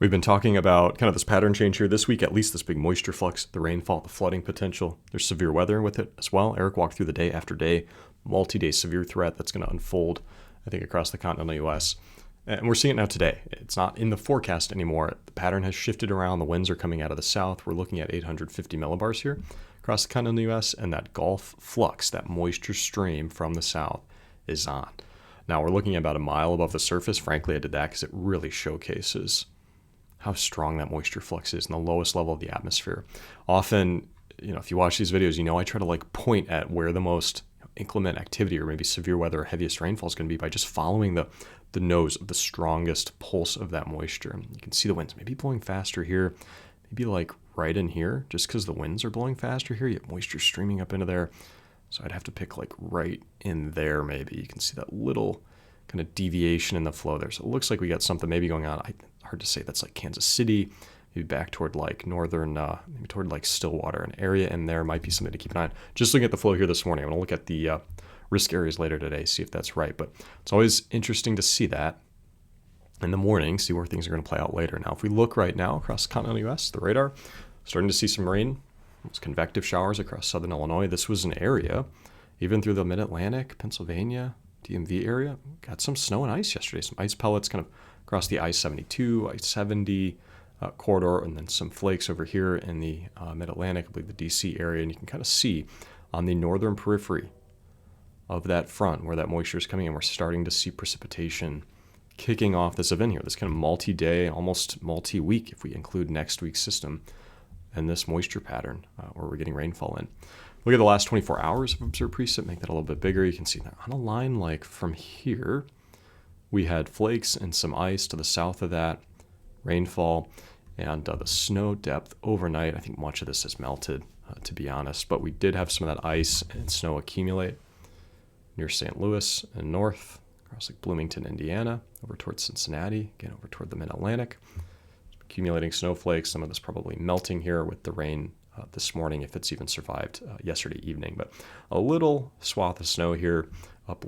We've been talking about kind of this pattern change here this week, at least this big moisture flux, the rainfall, the flooding potential. There's severe weather with it as well. Eric walked through the day after day, multi-day severe threat that's going to unfold, I think, across the continental U.S. And we're seeing it now today. It's not in the forecast anymore. The pattern has shifted around. The winds are coming out of the south. We're looking at 850 millibars here across the continental U.S., and that Gulf flux, that moisture stream from the south, is on. Now, we're looking at about a mile above the surface. Frankly, I did that because it really showcases how strong that moisture flux is in the lowest level of the atmosphere. Often, if you watch these videos, I try to point at where the most inclement activity or maybe severe weather or heaviest rainfall is going to be by just following the nose of the strongest pulse of that moisture. You can see the winds maybe blowing faster here, maybe right in here, just because the winds are blowing faster here. You have moisture streaming up into there. So I'd have to pick right in there maybe. You can see that little kind of deviation in the flow there. So it looks like we got something maybe going on. Hard to say that's Kansas City, maybe back toward northern, maybe toward Stillwater. An area in there might be something to keep an eye on. Just looking at the flow here this morning. I'm going to look at the risk areas later today, see if that's right. But it's always interesting to see that in the morning, see where things are going to play out later. Now, if we look right now across the continental U.S., the radar, starting to see some rain. It's convective showers across southern Illinois. This was an area, even through the mid-Atlantic, Pennsylvania, DMV area, got some snow and ice yesterday. Some ice pellets kind of across the I-72, I-70 corridor, and then some flakes over here in the mid-Atlantic, I believe the DC area. And you can kind of see on the northern periphery of that front where that moisture is coming in, we're starting to see precipitation kicking off this event here, this kind of multi-day, almost multi-week, if we include next week's system, and this moisture pattern where we're getting rainfall in. Look at the last 24 hours of observed precip, make that a little bit bigger. You can see that on a line from here, we had flakes and some ice to the south of that, rainfall, and the snow depth overnight. I think much of this has melted, to be honest, but we did have some of that ice and snow accumulate near St. Louis and north, across Bloomington, Indiana, over towards Cincinnati, again over toward the mid-Atlantic. Accumulating snowflakes, some of this probably melting here with the rain this morning, if it's even survived yesterday evening. But a little swath of snow here, up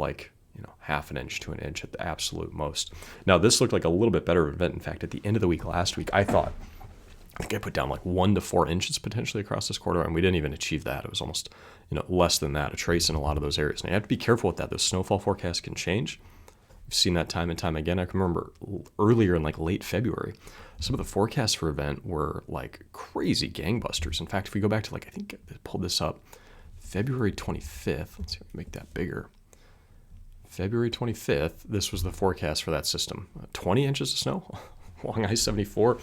half an inch to an inch at the absolute most. Now, this looked like a little bit better event. In fact, at the end of the week last week, I think I put down 1 to 4 inches potentially across this corridor, and we didn't even achieve that. It was almost less than that, a trace in a lot of those areas. And you have to be careful with that. Those snowfall forecasts can change. We've seen that time and time again. I can remember earlier in late February, some of the forecasts for event were crazy gangbusters. In fact, if we go back to I think I pulled this up, February 25th. Let's see if we make that bigger. February 25th, this was the forecast for that system. 20 inches of snow along I-74.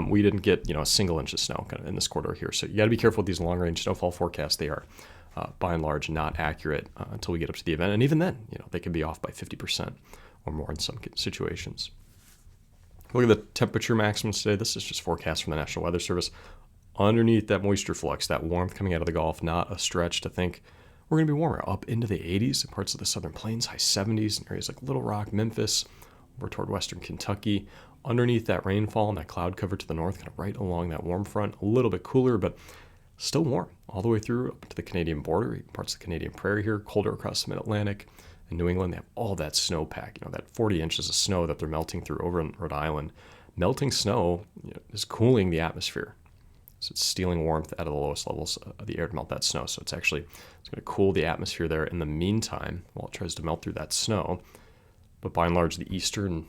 We didn't get a single inch of snow kind of in this corridor here. So you got to be careful with these long-range snowfall forecasts. They are by and large not accurate until we get up to the event. And even then, they can be off by 50% or more in some situations. Look at the temperature maximums today. This is just forecast from the National Weather Service. Underneath that moisture flux, that warmth coming out of the Gulf, not a stretch to think we're going to be warmer. Up into the 80s in parts of the southern plains, high 70s in areas like Little Rock, Memphis, over toward western Kentucky. Underneath that rainfall and that cloud cover to the north, kind of right along that warm front, a little bit cooler, but still warm all the way through up to the Canadian border, parts of the Canadian prairie here, colder across the mid-Atlantic. In New England, they have all that snowpack, that 40 inches of snow that they're melting through over in Rhode Island. Melting snow is cooling the atmosphere. So it's stealing warmth out of the lowest levels of the air to melt that snow. So it's going to cool the atmosphere there in the meantime while it tries to melt through that snow. But by and large, the eastern,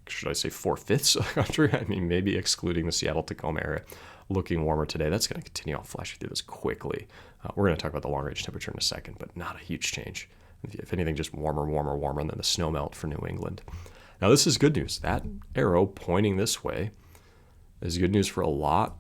should I say 4/5 of the country? I mean, maybe excluding the Seattle-Tacoma area, looking warmer today. That's going to continue. I'll flash you through this quickly. We're going to talk about the long-range temperature in a second, but not a huge change. If anything, just warmer, and then the snow melt for New England. Now, this is good news. That arrow pointing this way is good news for a lot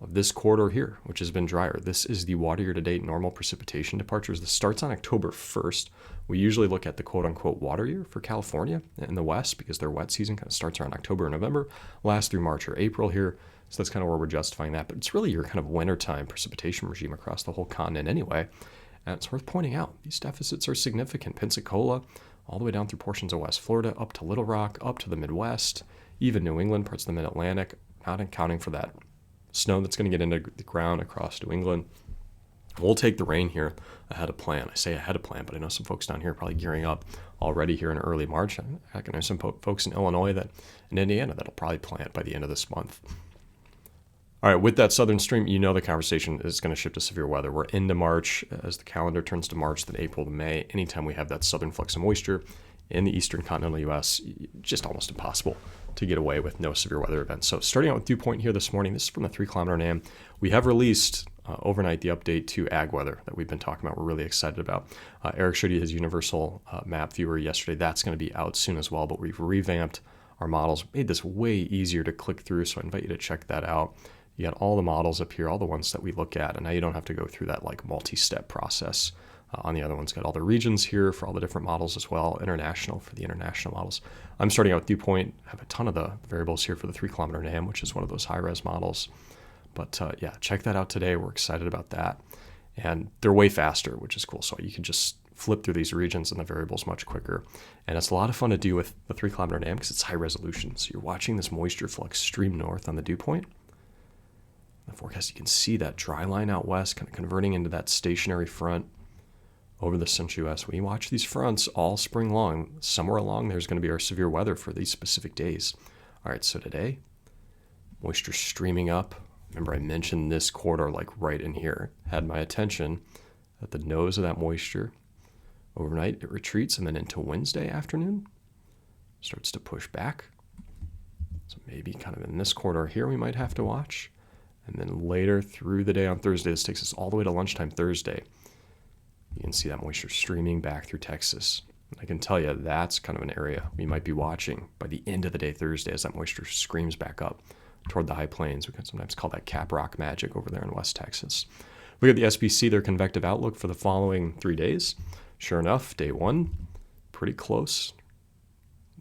of this corridor here, which has been drier. This is the water year-to-date normal precipitation departures. This starts on October 1st. We usually look at the quote-unquote water year for California in the West because their wet season kind of starts around October or November, lasts through March or April here. So that's kind of where we're justifying that. But it's really your kind of wintertime precipitation regime across the whole continent anyway. And it's worth pointing out, these deficits are significant. Pensacola, all the way down through portions of West Florida, up to Little Rock, up to the Midwest, even New England, parts of the Mid-Atlantic, not accounting for that snow that's going to get into the ground across New England. We'll take the rain here ahead of plan. I say ahead of plan, but I know some folks down here are probably gearing up already here in early March. I know some folks in Illinois and Indiana that'll probably plant by the end of this month. All right, with that southern stream, you know the conversation is going to shift to severe weather. We're into March. As the calendar turns to March, then April to May, anytime we have that southern flux of moisture in the eastern continental U.S., just almost impossible to get away with no severe weather events. So starting out with dew point here this morning, this is from the 3-kilometer NAM. We have released overnight the update to ag weather that we've been talking about. We're really excited about. Eric showed you his universal map viewer yesterday. That's going to be out soon as well, but we've revamped our models, made this way easier to click through, so I invite you to check that out. You got all the models up here, all the ones that we look at, and now you don't have to go through that like multi-step process. On the other ones, got all the regions here for all the different models as well, international for the international models. I'm starting out with dew point. I have a ton of the variables here for the 3-kilometer NAM, which is one of those high-res models. But yeah, check that out today. We're excited about that. And they're way faster, which is cool. So you can just flip through these regions and the variables much quicker. And it's a lot of fun to do with the 3-kilometer NAM because it's high resolution. So you're watching this moisture flux stream north on the dew point. In the forecast, you can see that dry line out west kind of converting into that stationary front over the central U.S. We watch these fronts all spring long. Somewhere along there's going to be our severe weather for these specific days. All right, so today, moisture streaming up. Remember I mentioned this corridor like right in here. Had my attention at the nose of that moisture. Overnight, it retreats, and then into Wednesday afternoon, starts to push back. So maybe kind of in this corridor here we might have to watch. And then later through the day on Thursday, this takes us all the way to lunchtime Thursday. You can see that moisture streaming back through Texas. I can tell you that's kind of an area we might be watching by the end of the day Thursday as that moisture screams back up toward the high plains. We can sometimes call that cap rock magic over there in West Texas. Look at the SPC, their convective outlook for the following 3 days. Sure enough, day one, pretty close.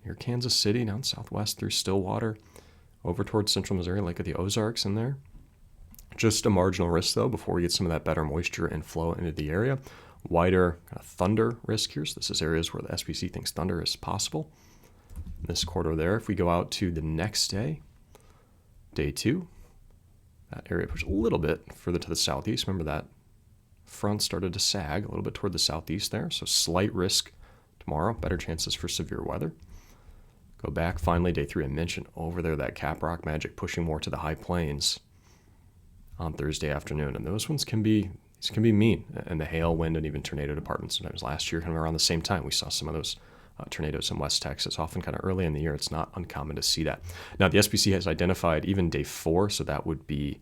Near Kansas City, down southwest through Stillwater, over towards central Missouri, Lake of the Ozarks in there. Just a marginal risk, though, before we get some of that better moisture and flow into the area. Wider kind of thunder risk here. So this is areas where the SPC thinks thunder is possible. This corridor there, if we go out to the next day, day two, that area pushed a little bit further to the southeast. Remember that front started to sag a little bit toward the southeast there. So slight risk tomorrow, better chances for severe weather. Go back, finally, day three, I mentioned over there that cap rock magic pushing more to the high plains on Thursday afternoon. And those ones can be mean. And the hail, wind, and even tornado departments. Sometimes last year, kind of around the same time, we saw some of those tornadoes in West Texas, often kind of early in the year. It's not uncommon to see that. Now, the SPC has identified even day 4, so that would be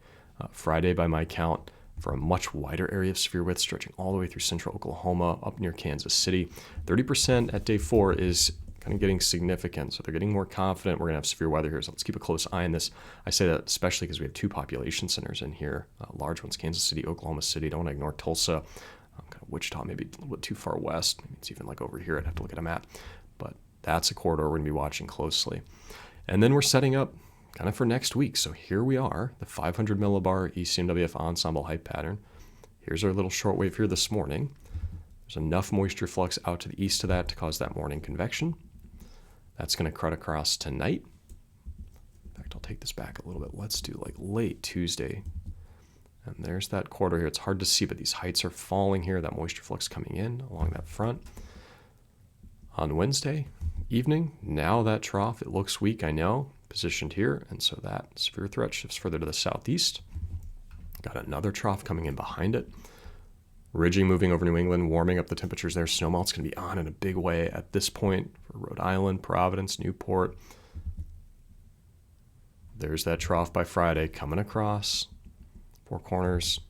Friday by my count, for a much wider area of severe width stretching all the way through central Oklahoma, up near Kansas City. 30% at day 4 is kind of getting significant, so they're getting more confident we're going to have severe weather here, so let's keep a close eye on this. I say that especially because we have 2 population centers in here, large ones, Kansas City, Oklahoma City. Don't want to ignore Tulsa, kind of Wichita, maybe a little bit too far west. Maybe it's even like over here. I'd have to look at a map, but that's a corridor we're going to be watching closely. And then we're setting up kind of for next week. So here we are, the 500 millibar ECMWF ensemble height pattern. Here's our little shortwave here this morning. There's enough moisture flux out to the east of that to cause that morning convection. That's going to cut across tonight. In fact, I'll take this back a little bit. Let's do like late Tuesday. And there's that corridor here. It's hard to see, but these heights are falling here. That moisture flux coming in along that front. On Wednesday evening, now that trough, it looks weak, I know, positioned here. And so that severe threat shifts further to the southeast. Got another trough coming in behind it. Ridging moving over New England, warming up the temperatures there. Snowmelt's going to be on in a big way at this point for Rhode Island, Providence, Newport. There's that trough by Friday coming across. 4 Corners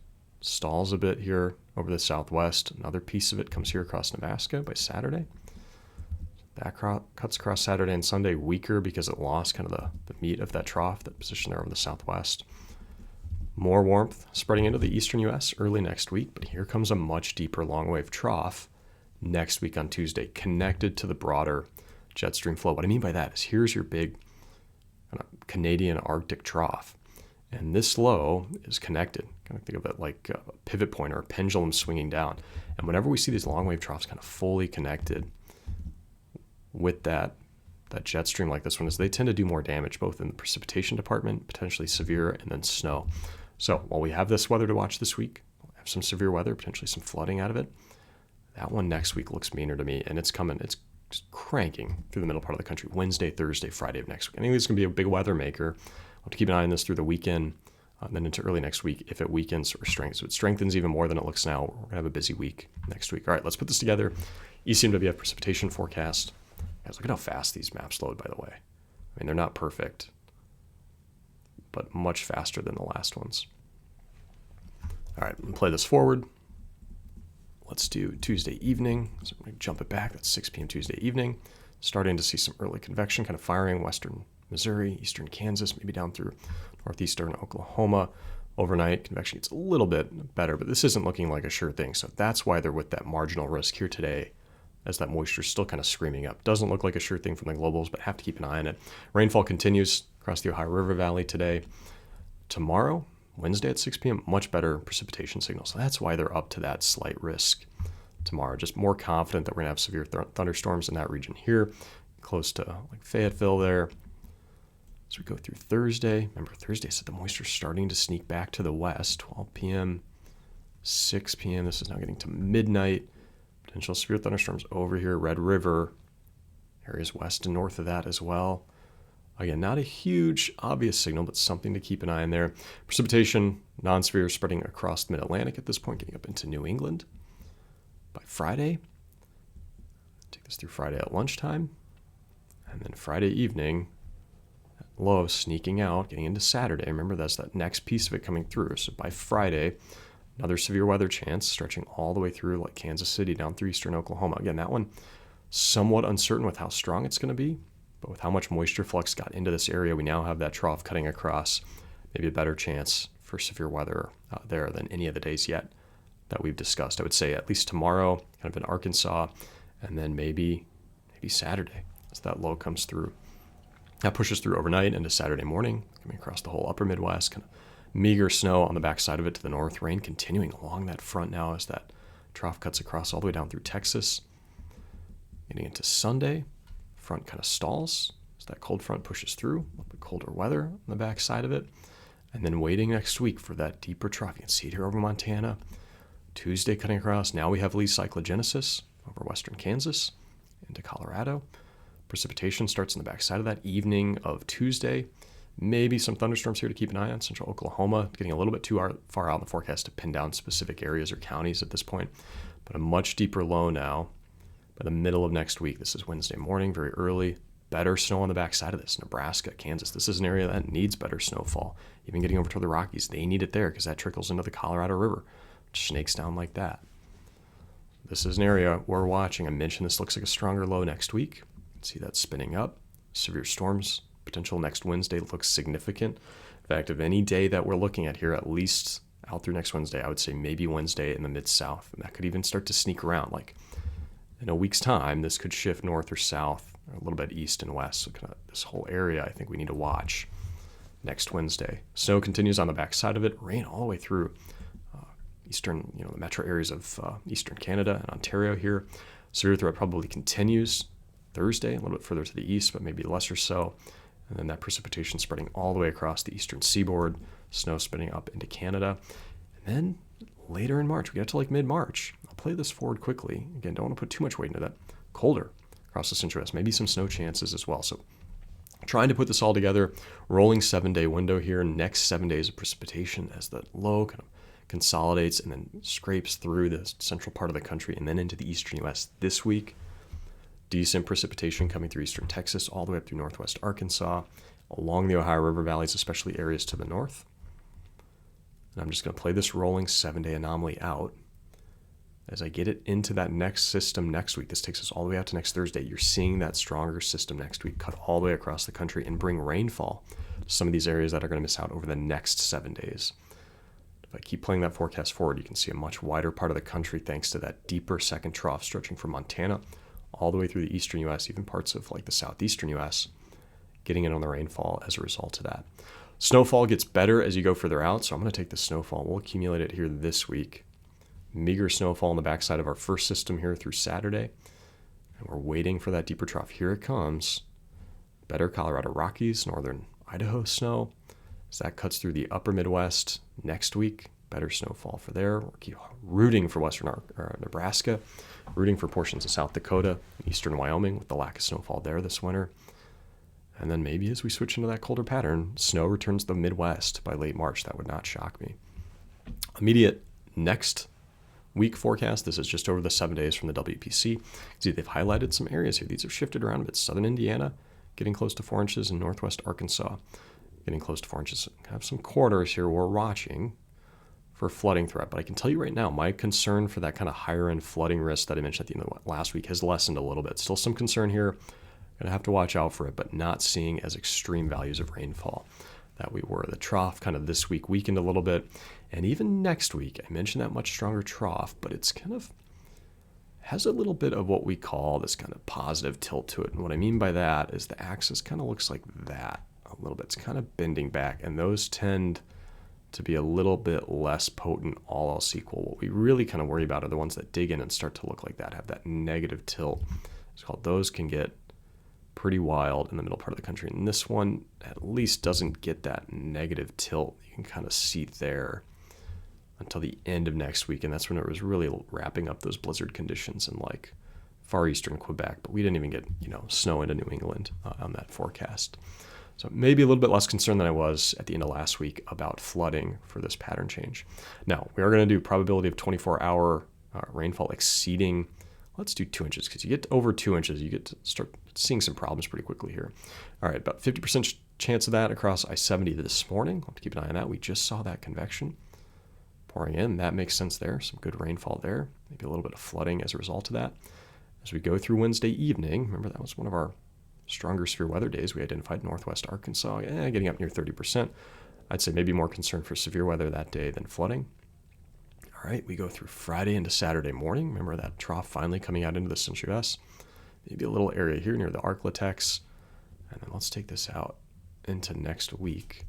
stalls a bit here over the southwest. Another piece of it comes here across Nebraska by Saturday. That cuts across Saturday and Sunday, weaker because it lost kind of the meat of that trough, that position there over the southwest. More warmth spreading into the eastern U.S. early next week, but here comes a much deeper long wave trough next week on Tuesday, connected to the broader jet stream flow. What I mean by that is here's your big kind of Canadian Arctic trough, and this low is connected. Kind of think of it like a pivot point or a pendulum swinging down. And whenever we see these long wave troughs kind of fully connected with that jet stream like this one, is they tend to do more damage, both in the precipitation department, potentially severe, and then snow. So while we have this weather to watch this week, have some severe weather, potentially some flooding out of it. That one next week looks meaner to me, and it's just cranking through the middle part of the country. Wednesday, Thursday, Friday of next week. I think it's going to be a big weather maker. I'll have to keep an eye on this through the weekend, and then into early next week if it weakens or strengthens. So it strengthens even more than it looks now. We're going to have a busy week next week. All right, let's put this together. ECMWF precipitation forecast. Guys, look at how fast these maps load, by the way. I mean, they're not perfect, but much faster than the last ones. All right, I'm going to play this forward. Let's do Tuesday evening. So I'm going to jump it back. That's 6 p.m. Tuesday evening. Starting to see some early convection kind of firing western Missouri, eastern Kansas, maybe down through northeastern Oklahoma. Overnight, convection gets a little bit better, but this isn't looking like a sure thing. So that's why they're with that marginal risk here today, as that moisture is still kind of screaming up. Doesn't look like a sure thing from the globals, but have to keep an eye on it. Rainfall continues across the Ohio River Valley today. Tomorrow, Wednesday at 6 p.m., much better precipitation signal. So that's why they're up to that slight risk tomorrow. Just more confident that we're going to have severe thunderstorms in that region here, close to like Fayetteville there. As we go through Thursday, remember Thursday said the moisture starting to sneak back to the west, 12 p.m., 6 p.m. This is now getting to midnight. Potential severe thunderstorms over here, Red River, areas west and north of that as well. Again, not a huge obvious signal, but something to keep an eye on there. Precipitation, non-severe, spreading across the mid-Atlantic at this point, getting up into New England by Friday. Take this through Friday at lunchtime. And then Friday evening, low sneaking out, getting into Saturday. Remember, that's that next piece of it coming through. So by Friday, another severe weather chance stretching all the way through like Kansas City down through eastern Oklahoma. Again, that one somewhat uncertain with how strong it's going to be, but with how much moisture flux got into this area, we now have that trough cutting across. Maybe a better chance for severe weather there than any of the days yet that we've discussed. I would say at least tomorrow, kind of in Arkansas, and then maybe Saturday as that low comes through. That pushes through overnight into Saturday morning, coming across the whole upper Midwest. Kind of meager snow on the backside of it to the north. Rain continuing along that front now as that trough cuts across all the way down through Texas. Getting into Sunday, front kind of stalls as that cold front pushes through. A little bit colder weather on the backside of it. And then waiting next week for that deeper trough. You can see it here over Montana. Tuesday cutting across. Now we have least cyclogenesis over western Kansas into Colorado. Precipitation starts in the backside of that evening of Tuesday. Maybe some thunderstorms here to keep an eye on. Central Oklahoma getting a little bit too far out in the forecast to pin down specific areas or counties at this point. But a much deeper low now by the middle of next week. This is Wednesday morning, very early. Better snow on the backside of this. Nebraska, Kansas. This is an area that needs better snowfall. Even getting over to the Rockies, they need it there because that trickles into the Colorado River, which snakes down like that. This is an area we're watching. I mentioned this looks like a stronger low next week. See that spinning up. Severe storms potential next Wednesday looks significant. In fact, of any day that we're looking at here, at least out through next Wednesday, I would say maybe Wednesday in the Mid-South. And that could even start to sneak around. Like in a week's time, this could shift north or south, or a little bit east and west. So kind of this whole area I think we need to watch next Wednesday. Snow continues on the backside of it. Rain all the way through eastern, the metro areas of eastern Canada and Ontario here. Severe threat probably continues Thursday, a little bit further to the east, but maybe lesser so. And then that precipitation spreading all the way across the eastern seaboard, snow spinning up into Canada. And then later in March, we get to like mid-March. I'll play this forward quickly. Again, don't want to put too much weight into that. Colder across the central west, maybe some snow chances as well. So trying to put this all together, rolling 7-day window here, next 7 days of precipitation as the low kind of consolidates and then scrapes through the central part of the country and then into the eastern U.S. this week. Decent precipitation coming through eastern Texas all the way up through northwest Arkansas, along the Ohio River valleys, especially areas to the north. And I'm just going to play this rolling 7-day anomaly out. As I get it into that next system next week, this takes us all the way out to next Thursday. You're seeing that stronger system next week cut all the way across the country and bring rainfall to some of these areas that are going to miss out over the next 7 days. If I keep playing that forecast forward, you can see a much wider part of the country thanks to that deeper second trough stretching from Montana all the way through the eastern U.S., even parts of like the southeastern U.S., getting in on the rainfall as a result of that. Snowfall gets better as you go further out, so I'm going to take the snowfall. We'll accumulate it here this week. Meager snowfall on the backside of our first system here through Saturday, and we're waiting for that deeper trough. Here it comes. Better Colorado Rockies, northern Idaho snow, as that cuts through the upper Midwest next week. better snowfall for there. We'll keep rooting for western Nebraska, rooting for portions of South Dakota, eastern Wyoming with the lack of snowfall there this winter. And then maybe as we switch into that colder pattern, snow returns to the Midwest by late March. That would not shock me. Immediate next week forecast. This is just over the 7 days from the WPC. See, they've highlighted some areas here. These have shifted around a bit. Southern Indiana, getting close to 4 inches, and northwest Arkansas, getting close to 4 inches. Have some corridors here we're watching for flooding threat. But I can tell you right now, my concern for that kind of higher end flooding risk that I mentioned at the end of last week has lessened a little bit. Still some concern here. Going to have to watch out for it, but not seeing as extreme values of rainfall that we were. The trough kind of this week weakened a little bit. And even next week, I mentioned that much stronger trough, but it's kind of has a little bit of what we call this kind of positive tilt to it. And what I mean by that is the axis kind of looks like that a little bit. It's kind of bending back, and those tend to be a little bit less potent, all else equal. What we really kind of worry about are the ones that dig in and start to look like that, have that negative tilt. It's called, those can get pretty wild in the middle part of the country. And this one at least doesn't get that negative tilt. You can kind of see there until the end of next week. And that's when it was really wrapping up those blizzard conditions in like far eastern Quebec. But we didn't even get, snow into New England on that forecast. So maybe a little bit less concerned than I was at the end of last week about flooding for this pattern change. Now, we are going to do probability of 24-hour rainfall exceeding, let's do 2 inches, because you get to over 2 inches, you get to start seeing some problems pretty quickly here. All right, about 50% chance of that across I-70 this morning. I'll have to keep an eye on that. We just saw that convection pouring in. That makes sense there. Some good rainfall there. Maybe a little bit of flooding as a result of that. As we go through Wednesday evening, remember that was one of our stronger severe weather days. We identified northwest Arkansas, getting up near 30%. I'd say maybe more concern for severe weather that day than flooding. All right, we go through Friday into Saturday morning. Remember that trough finally coming out into the central U.S. Maybe a little area here near the Arklatex. And then let's take this out into next week.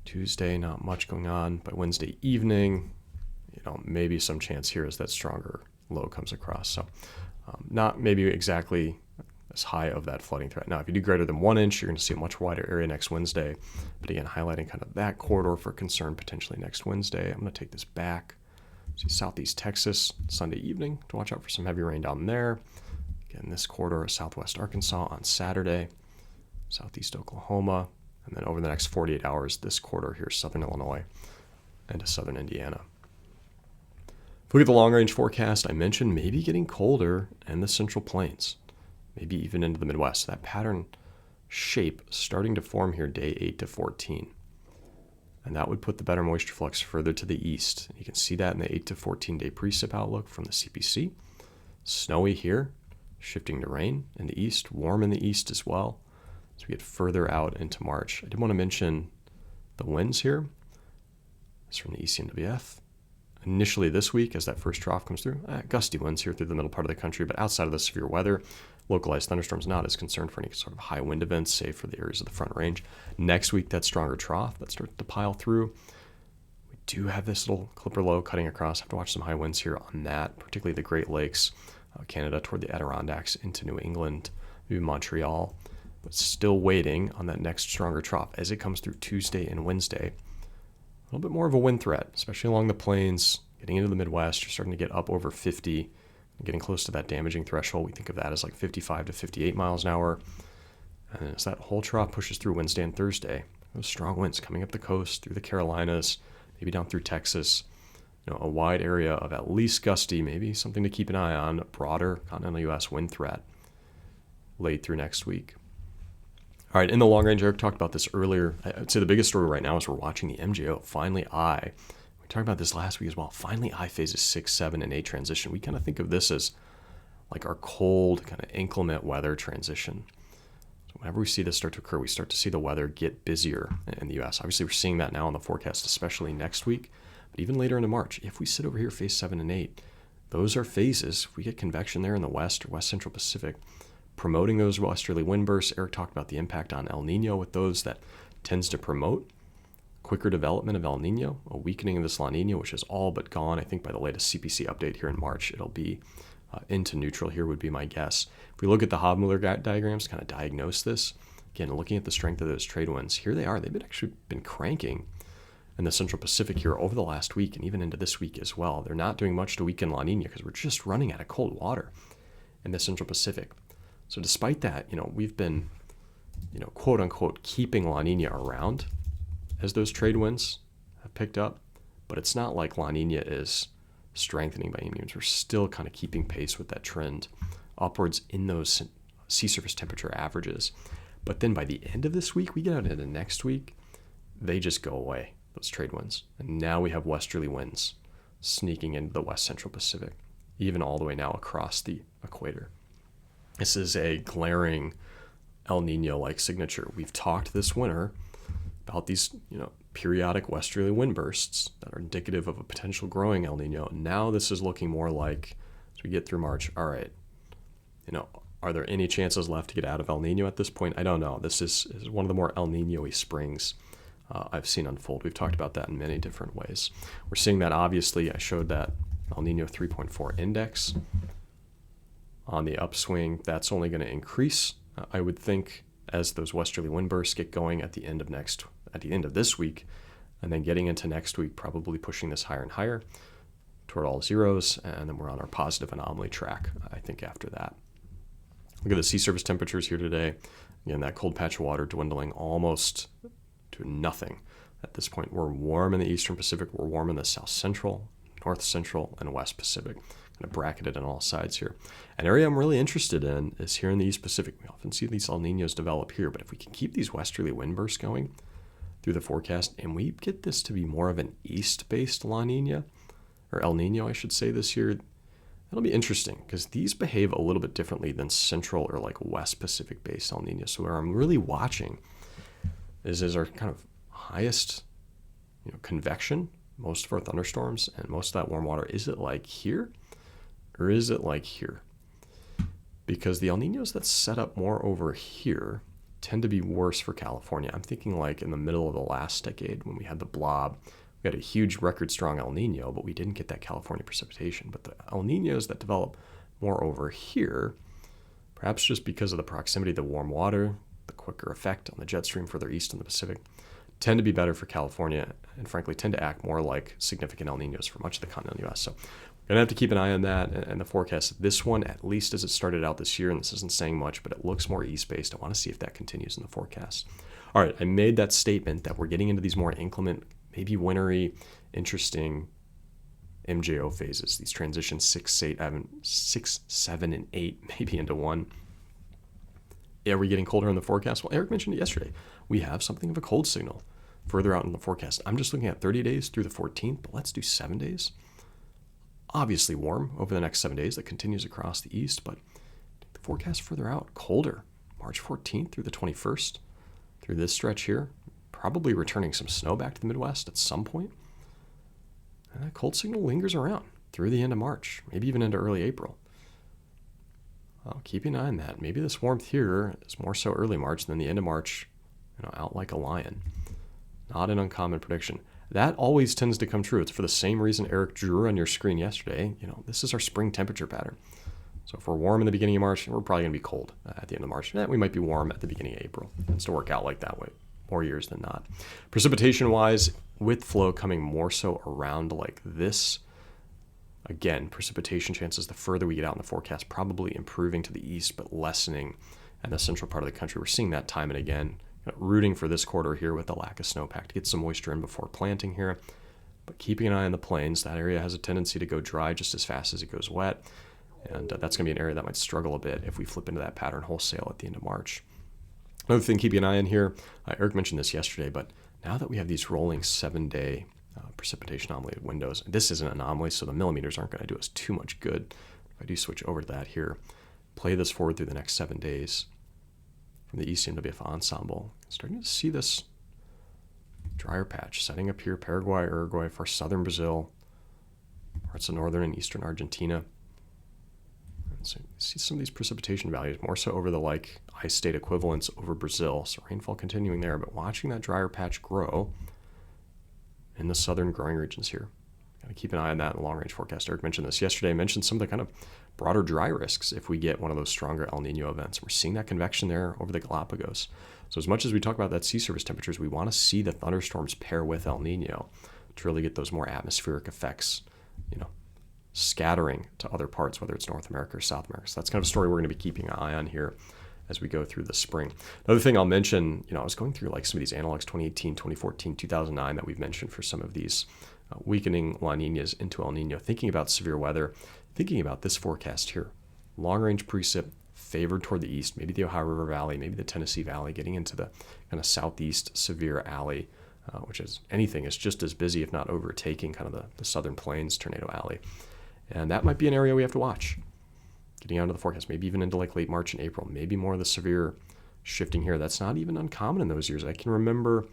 Tuesday, not much going on. By Wednesday evening, maybe some chance here as that stronger low comes across. So not maybe exactly as high of that flooding threat. Now, if you do greater than 1 inch, you're going to see a much wider area next Wednesday. But again, highlighting kind of that corridor for concern potentially next Wednesday. I'm going to take this back. See southeast Texas Sunday evening to watch out for some heavy rain down there. Again, this corridor of southwest Arkansas on Saturday, southeast Oklahoma, and then over the next 48 hours, this corridor here, southern Illinois into southern Indiana. If we look at the long-range forecast, I mentioned maybe getting colder in the Central Plains, maybe even into the Midwest. That pattern shape starting to form here day 8 to 14. And that would put the better moisture flux further to the east. You can see that in the 8 to 14 day precip outlook from the CPC. Snowy here, shifting to rain in the east, warm in the east as well as we get further out into March. I did want to mention the winds here. It's from the ECMWF. Initially this week, as that first trough comes through, gusty winds here through the middle part of the country, but outside of the severe weather, localized thunderstorms, not as concerned for any sort of high wind events, save for the areas of the Front Range. Next week, that stronger trough that starts to pile through. We do have this little clipper low cutting across. Have to watch some high winds here on that, particularly the Great Lakes, Canada toward the Adirondacks into New England, maybe Montreal, but still waiting on that next stronger trough as it comes through Tuesday and Wednesday. A little bit more of a wind threat, especially along the plains, getting into the Midwest. You're starting to get up over 50, getting close to that damaging threshold. We think of that as like 55 to 58 miles an hour. And as that whole trough pushes through Wednesday and Thursday, those strong winds coming up the coast, through the Carolinas, maybe down through Texas, a wide area of at least gusty, maybe something to keep an eye on, broader continental U.S. wind threat late through next week. All right, in the long range, Eric talked about this earlier. I'd say the biggest story right now is we're watching the MJO, finally I. We talked about this last week as well. Finally I phases 6, 7, and 8 transition. We kind of think of this as like our cold, kind of inclement weather transition. So whenever we see this start to occur, we start to see the weather get busier in the U.S. Obviously, we're seeing that now in the forecast, especially next week. But even later into March, if we sit over here, phase 7 and 8, those are phases. If we get convection there in the west or west central Pacific, promoting those westerly wind bursts. Eric talked about the impact on El Nino with those that tends to promote quicker development of El Nino, a weakening of this La Nina, which is all but gone. I think by the latest CPC update here in March, it'll be into neutral here would be my guess. If we look at the Hobmuller diagrams to kind of diagnose this, again, looking at the strength of those trade winds, here they are. They've actually been cranking in the Central Pacific here over the last week and even into this week as well. They're not doing much to weaken La Nina because we're just running out of cold water in the Central Pacific. So despite that, we've been, quote unquote, keeping La Nina around as those trade winds have picked up. But it's not like La Nina is strengthening by any means. We're still kind of keeping pace with that trend upwards in those sea surface temperature averages. But then by the end of this week, we get out into next week, they just go away, those trade winds. And now we have westerly winds sneaking into the west central Pacific, even all the way now across the equator. This is a glaring El Nino-like signature. We've talked this winter about these, periodic westerly wind bursts that are indicative of a potential growing El Nino. Now this is looking more like, as we get through March, all right, are there any chances left to get out of El Nino at this point? I don't know. This is one of the more El Nino-y springs I've seen unfold. We've talked about that in many different ways. We're seeing that, obviously. I showed that El Nino 3.4 index on the upswing. That's only going to increase, I would think, as those westerly wind bursts get going at the end of this week, and then getting into next week, probably pushing this higher and higher toward all zeros, and then we're on our positive anomaly track, I think, after that. Look at the sea surface temperatures here today. Again, that cold patch of water dwindling almost to nothing at this point. We're warm in the eastern Pacific. We're warm in the south central, north central, and west Pacific. Kind of bracketed on all sides here. An area I'm really interested in is here in the East Pacific. We often see these El Ninos develop here, but if we can keep these westerly wind bursts going through the forecast, and we get this to be more of an east-based La Nina, or El Nino, I should say, this year, that'll be interesting because these behave a little bit differently than central or like West Pacific-based El Nino. So where I'm really watching is our kind of highest, convection, most of our thunderstorms and most of that warm water. Is it like here? Or is it like here? Because the El Ninos that set up more over here tend to be worse for California. I'm thinking like in the middle of the last decade when we had the blob, we had a huge record-strong El Nino, but we didn't get that California precipitation. But the El Ninos that develop more over here, perhaps just because of the proximity to the warm water, the quicker effect on the jet stream further east in the Pacific, tend to be better for California and frankly tend to act more like significant El Ninos for much of the continental U.S. So we're going to have to keep an eye on that and the forecast. This one, at least as it started out this year, and this isn't saying much, but it looks more east-based. I want to see if that continues in the forecast. All right, I made that statement that we're getting into these more inclement, maybe wintry, interesting MJO phases, these transitions 6, 7, and 8, maybe into 1. Are we getting colder in the forecast? Well, Eric mentioned it yesterday. We have something of a cold signal further out in the forecast. I'm just looking at 30 days through the 14th, but let's do 7 days. Obviously warm over the next 7 days. That continues across the east, but the forecast further out, colder. March 14th through the 21st, through this stretch here, probably returning some snow back to the Midwest at some point. And that cold signal lingers around through the end of March, maybe even into early April. Well, keeping an eye on that. Maybe this warmth here is more so early March than the end of March, out like a lion. Not an uncommon prediction. That always tends to come true. It's for the same reason Eric drew on your screen yesterday. This is our spring temperature pattern. So if we're warm in the beginning of March, we're probably going to be cold at the end of March. We might be warm at the beginning of April. It tends to work out like that way, more years than not. Precipitation-wise, with flow coming more so around like this, again, precipitation chances the further we get out in the forecast, probably improving to the east, but lessening in the central part of the country. We're seeing that time and again, rooting for this quarter here with the lack of snowpack to get some moisture in before planting here. But keeping an eye on the plains, that area has a tendency to go dry just as fast as it goes wet. And that's going to be an area that might struggle a bit if we flip into that pattern wholesale at the end of March. Another thing keeping an eye on here, Eric mentioned this yesterday, but now that we have these rolling 7-day precipitation anomaly windows, this is an anomaly, so the millimeters aren't going to do us too much good. If I do switch over to that here, play this forward through the next 7 days from the ECMWF ensemble, starting to see this drier patch setting up here, Paraguay, Uruguay, for southern Brazil, parts of northern and eastern Argentina. So you see some of these precipitation values more so over the ice state equivalents over Brazil. So rainfall continuing there, but watching that drier patch grow in the southern growing regions here. Got to keep an eye on that in the long-range forecast. Eric mentioned this yesterday. I mentioned some of the kind of broader dry risks if we get one of those stronger El Nino events. We're seeing that convection there over the Galapagos. So as much as we talk about that sea surface temperatures, we want to see the thunderstorms pair with El Nino to really get those more atmospheric effects, scattering to other parts, whether it's North America or South America. So that's kind of a story we're going to be keeping an eye on here as we go through the spring. Another thing I'll mention, I was going through like some of these analogs, 2018, 2014, 2009 that we've mentioned for some of these weakening La Niñas into El Nino, thinking about severe weather, thinking about this forecast here. Long-range precip favored toward the east, maybe the Ohio River Valley, maybe the Tennessee Valley, getting into the kind of southeast severe alley, which is anything is just as busy, if not overtaking kind of the southern plains tornado alley. And that might be an area we have to watch. Getting onto the forecast, maybe even into like late March and April, maybe more of the severe shifting here. That's not even uncommon in those years. I can remember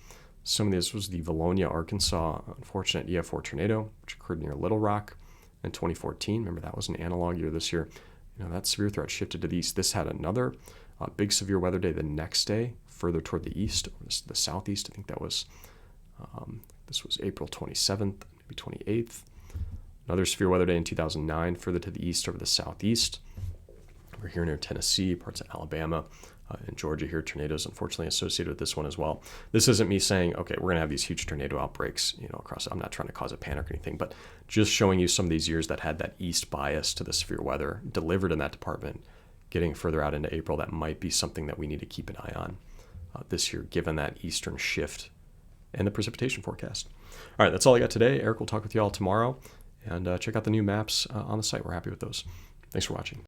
some of this was the Valonia, Arkansas, unfortunate EF4 tornado, which occurred near Little Rock in 2014. Remember, that was an analog year this year. That severe threat shifted to the east. This had another big severe weather day the next day, further toward the east, or the southeast. I think that was, this was April 27th, maybe 28th. Another severe weather day in 2009, further to the east over the southeast. We're here near Tennessee, parts of Alabama, and Georgia here. Tornadoes, unfortunately, associated with this one as well. This isn't me saying, okay, we're going to have these huge tornado outbreaks, across. I'm not trying to cause a panic or anything, but just showing you some of these years that had that east bias to the severe weather delivered in that department, getting further out into April. That might be something that we need to keep an eye on this year, given that eastern shift and the precipitation forecast. All right, that's all I got today. Eric will talk with you all tomorrow. And check out the new maps on the site. We're happy with those. Thanks for watching.